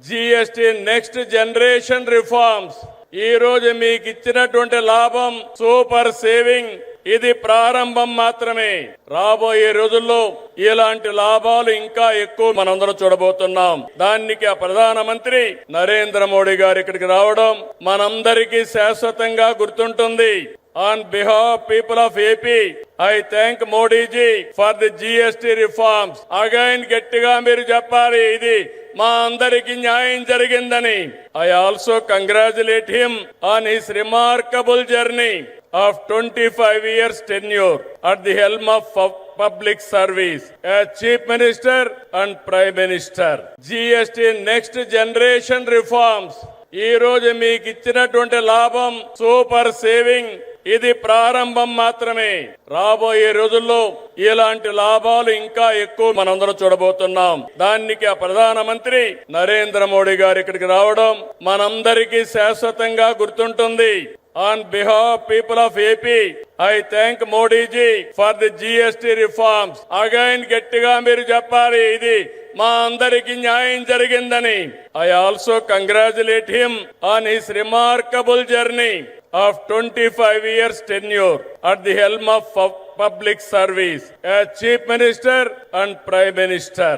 GST next generation reforms ఈ రోజు మీకు ఇచ్చినటువంటి లాభం సూపర్ సేవింగ్ ఇది ప్రారంభం మాత్రమే. రాబోయే రోజుల్లో ఇలాంటి లాభాలు ఇంకా ఎక్కువ మనందరం చూడబోతున్నాం. దానికి ఆ ప్రధానమంత్రి నరేంద్ర మోడీ గారు ఇక్కడికి రావడం మనందరికీ శాశ్వతంగా గుర్తుంటుంది. On behalf people of AP, I thank Modi ji for the GST reforms. Again గట్టిగా మీరు చెప్పాలి ఇది మా అందరికి న్యాయం జరిగిందని. I also congratulate him on his remarkable journey of 25 years tenure at the helm of public service as Chief Minister and Prime Minister. GST next generation reforms ఈ రోజు మీకు ఇచ్చినటువంటి లాభం సూపర్ సేవింగ్ ఇది ప్రారంభం మాత్రమే. రాబోయే రోజుల్లో ఇలాంటి లాభాలు ఇంకా ఎక్కువ మనందరం చూడబోతున్నాం. దానికి ఆ ప్రధానమంత్రి నరేంద్ర మోడీ గారు ఇక్కడికి రావడం మనందరికీ శాశ్వతంగా గుర్తుంటుంది. On behalf people of AP, I thank Modi ji for the GST reforms. Again గట్టిగా మీరు చెప్పాలి ఇది మా అందరికి న్యాయం జరిగిందని. I also congratulate him on his remarkable journey of 25 years tenure at the helm of public service as Chief Minister and Prime Minister.